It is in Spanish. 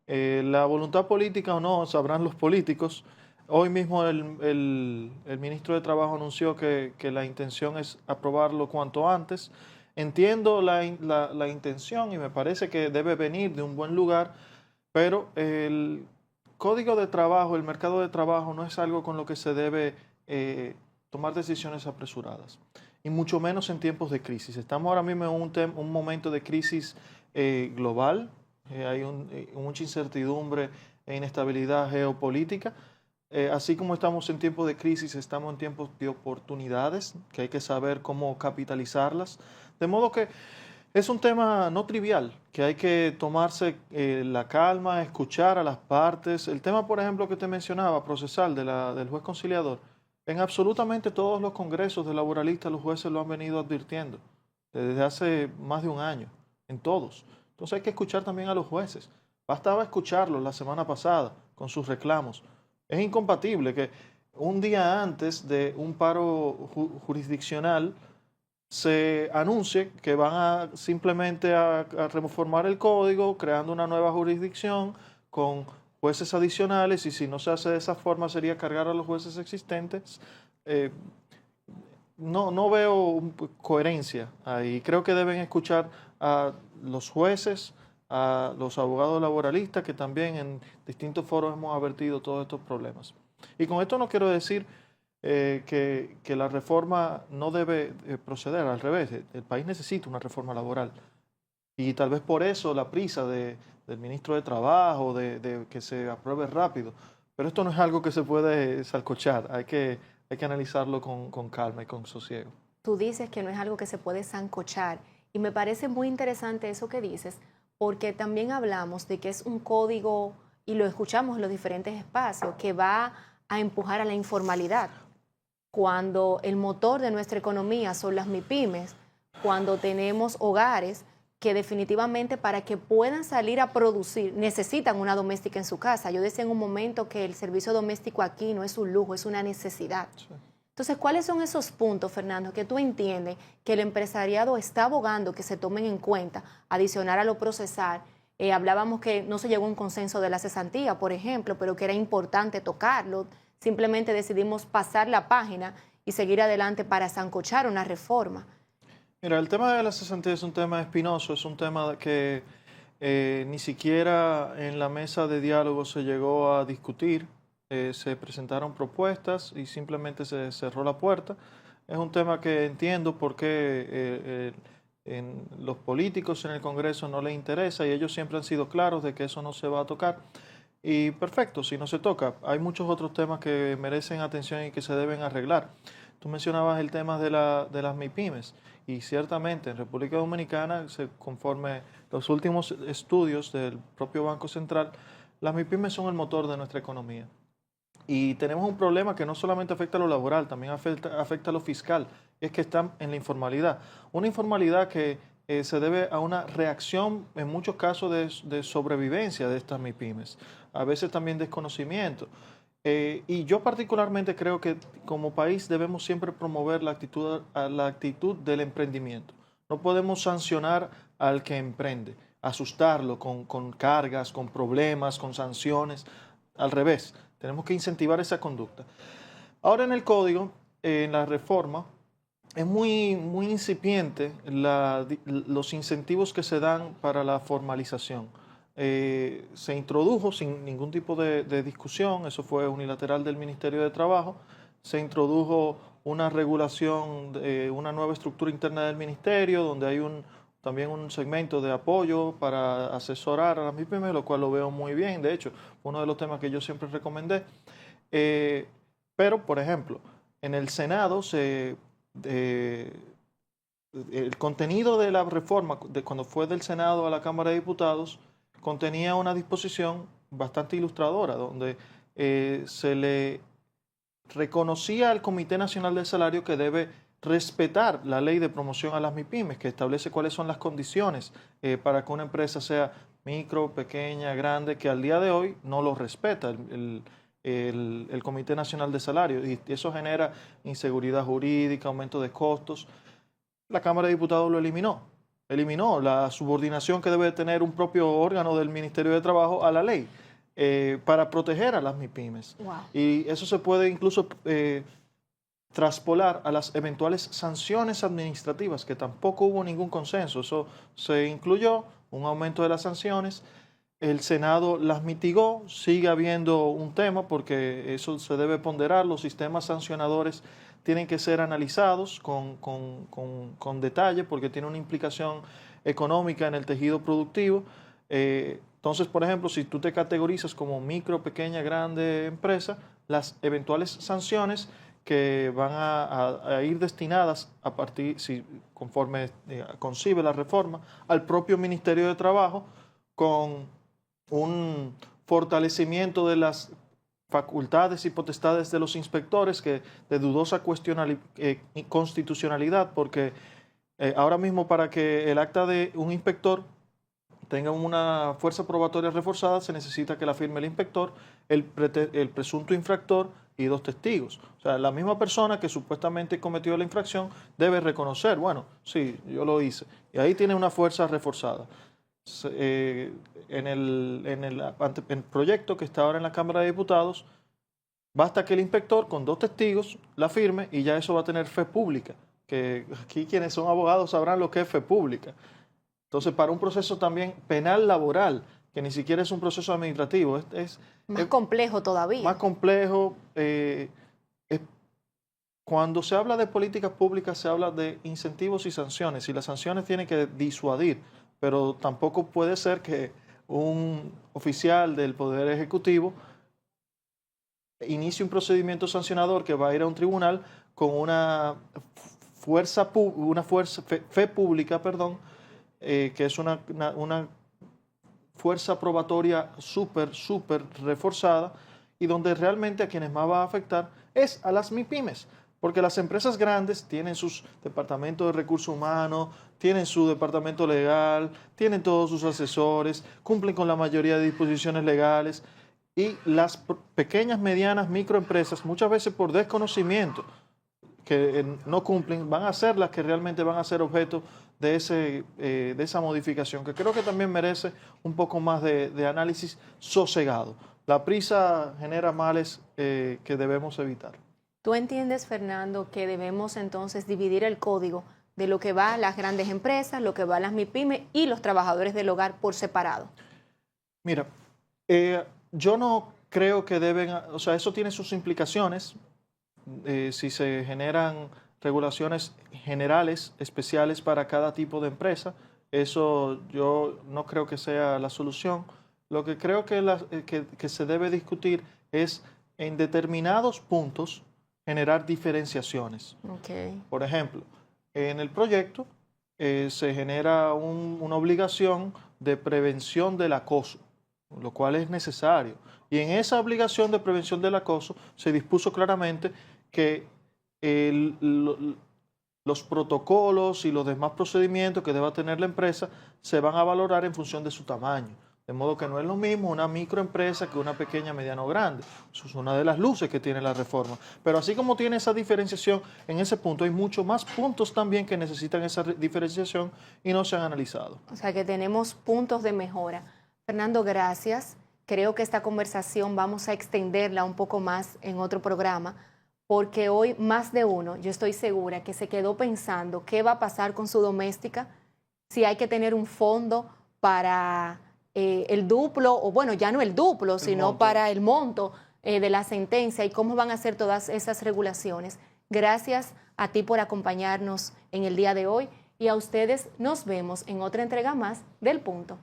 La voluntad política o no, sabrán los políticos. Hoy mismo el ministro de Trabajo anunció que la intención es aprobarlo cuanto antes. Entiendo la intención y me parece que debe venir de un buen lugar, pero el código de trabajo, el mercado de trabajo no es algo con lo que se debe tomar decisiones apresuradas, y mucho menos en tiempos de crisis. Estamos ahora mismo en un momento de crisis global. Hay mucha incertidumbre e inestabilidad geopolítica. Así como estamos en tiempos de crisis, estamos en tiempos de oportunidades, que hay que saber cómo capitalizarlas. De modo que es un tema no trivial, que hay que tomarse la calma, escuchar a las partes. El tema, por ejemplo, que te mencionaba, procesal, del juez conciliador, en absolutamente todos los congresos de laboralistas los jueces lo han venido advirtiendo desde hace más de un año, en todos. Entonces hay que escuchar también a los jueces. Bastaba escucharlos la semana pasada con sus reclamos. Es incompatible que un día antes de un paro jurisdiccional se anuncie que van a simplemente a reformar el código, creando una nueva jurisdicción con jueces adicionales, y si no se hace de esa forma sería cargar a los jueces existentes. Eh, no veo coherencia ahí. Creo que deben escuchar a los jueces, a los abogados laboralistas, que también en distintos foros hemos advertido todos estos problemas. Y con esto no quiero decir que la reforma no debe proceder, al revés. El país necesita una reforma laboral. Y tal vez por eso la prisa del ministro de Trabajo, de que se apruebe rápido. Pero esto no es algo que se puede salcochar. Hay que analizarlo con calma y con sosiego. Tú dices que no es algo que se puede sancochar y me parece muy interesante eso que dices, porque también hablamos de que es un código, y lo escuchamos en los diferentes espacios, que va a empujar a la informalidad. Cuando el motor de nuestra economía son las MIPIMES, cuando tenemos hogares que definitivamente para que puedan salir a producir necesitan una doméstica en su casa. Yo decía en un momento que el servicio doméstico aquí no es un lujo, es una necesidad. Sí. Entonces, ¿cuáles son esos puntos, Fernando, que tú entiendes que el empresariado está abogando que se tomen en cuenta, adicionar a lo procesal? Hablábamos que no se llegó a un consenso de la cesantía, por ejemplo, pero que era importante tocarlo. Simplemente decidimos pasar la página y seguir adelante para sancochar una reforma. Mira, el tema de la cesantía es un tema espinoso, es un tema que ni siquiera en la mesa de diálogo se llegó a discutir. Se presentaron propuestas y simplemente se cerró la puerta. Es un tema que entiendo por qué en los políticos en el Congreso no les interesa, y ellos siempre han sido claros de que eso no se va a tocar. Y perfecto, si no se toca, hay muchos otros temas que merecen atención y que se deben arreglar. Tú mencionabas el tema de las MIPIMES, y ciertamente en República Dominicana, conforme los últimos estudios del propio Banco Central, las MIPIMES son el motor de nuestra economía. Y tenemos un problema que no solamente afecta a lo laboral, también afecta a lo fiscal, y es que están en la informalidad. Una informalidad que se debe a una reacción, en muchos casos, de sobrevivencia de estas MIPIMES, a veces también desconocimiento. Y yo particularmente creo que como país debemos siempre promover la actitud del emprendimiento. No podemos sancionar al que emprende, asustarlo con cargas, con problemas, con sanciones. Al revés, tenemos que incentivar esa conducta. Ahora en el código, en la reforma, es muy incipiente los incentivos que se dan para la formalización. Se introdujo sin ningún tipo de discusión, eso fue unilateral del Ministerio de Trabajo. Se introdujo una regulación, una nueva estructura interna del ministerio, donde hay también un segmento de apoyo para asesorar a las MIPYME, lo cual lo veo muy bien. De hecho, uno de los temas que yo siempre recomendé. Pero, por ejemplo, en el Senado el contenido de la reforma, cuando fue del Senado a la Cámara de Diputados, contenía una disposición bastante ilustradora, donde se le reconocía al Comité Nacional del Salario que debe respetar la ley de promoción a las MIPYMES, que establece cuáles son las condiciones para que una empresa sea micro, pequeña, grande, que al día de hoy no lo respeta el Comité Nacional de Salario, y eso genera inseguridad jurídica, aumento de costos. La Cámara de Diputados lo eliminó. eliminó la subordinación que debe tener un propio órgano del Ministerio de Trabajo a la ley para proteger a las MIPYMES. Wow. Y eso se puede incluso traspolar a las eventuales sanciones administrativas, que tampoco hubo ningún consenso. Eso se incluyó, un aumento de las sanciones. El Senado las mitigó, sigue habiendo un tema porque eso se debe ponderar. Los sistemas sancionadores tienen que ser analizados con detalle porque tiene una implicación económica en el tejido productivo. Entonces, por ejemplo, si tú te categorizas como micro, pequeña, grande empresa, las eventuales sanciones que van a ir destinadas a partir, conforme concibe la reforma, al propio Ministerio de Trabajo, con un fortalecimiento de las facultades y potestades de los inspectores, que de dudosa constitucionalidad, porque ahora mismo para que el acta de un inspector tenga una fuerza probatoria reforzada, se necesita que la firme el inspector, el presunto infractor y 2 testigos. O sea, la misma persona que supuestamente cometió la infracción debe reconocer, bueno, sí, yo lo hice. Y ahí tiene una fuerza reforzada. En el proyecto que está ahora en la Cámara de Diputados, basta que el inspector con 2 testigos la firme y ya eso va a tener fe pública. Que aquí quienes son abogados sabrán lo que es fe pública. Entonces, para un proceso también penal laboral, que ni siquiera es un proceso administrativo, es más complejo todavía. Más complejo. Cuando se habla de políticas públicas, se habla de incentivos y sanciones, y las sanciones tienen que disuadir, pero tampoco puede ser que un oficial del Poder Ejecutivo inicie un procedimiento sancionador que va a ir a un tribunal con una fe pública, que es una fuerza probatoria súper reforzada, y donde realmente a quienes más va a afectar es a las MIPYMES, porque las empresas grandes tienen sus departamentos de recursos humanos, tienen su departamento legal, tienen todos sus asesores, cumplen con la mayoría de disposiciones legales, y las pequeñas, medianas, microempresas, muchas veces por desconocimiento, que no cumplen, van a ser las que realmente van a ser objeto de esa modificación, que creo que también merece un poco más de análisis sosegado. La prisa genera males que debemos evitar. ¿Tú entiendes, Fernando, que debemos entonces dividir el código de lo que va a las grandes empresas, lo que va a las MIPYMES y los trabajadores del hogar por separado? Mira, yo no creo que deben, o sea, eso tiene sus implicaciones. Si se generan regulaciones generales, especiales para cada tipo de empresa, eso yo no creo que sea la solución. Lo que creo que se debe discutir es en determinados puntos generar diferenciaciones. Okay. Por ejemplo, en el proyecto se genera una obligación de prevención del acoso, lo cual es necesario. Y en esa obligación de prevención del acoso se dispuso claramente que los protocolos y los demás procedimientos que deba tener la empresa se van a valorar en función de su tamaño. De modo que no es lo mismo una microempresa que una pequeña, mediana o grande. Eso es una de las luces que tiene la reforma. Pero así como tiene esa diferenciación en ese punto, hay muchos más puntos también que necesitan esa diferenciación y no se han analizado. O sea que tenemos puntos de mejora. Fernando, gracias. Creo que esta conversación vamos a extenderla un poco más en otro programa, porque hoy más de uno, yo estoy segura, que se quedó pensando qué va a pasar con su doméstica, si hay que tener un fondo para el duplo, o bueno, ya no el duplo, sino para el monto de la sentencia, y cómo van a ser todas esas regulaciones. Gracias a ti por acompañarnos en el día de hoy, y a ustedes nos vemos en otra entrega más del Punto.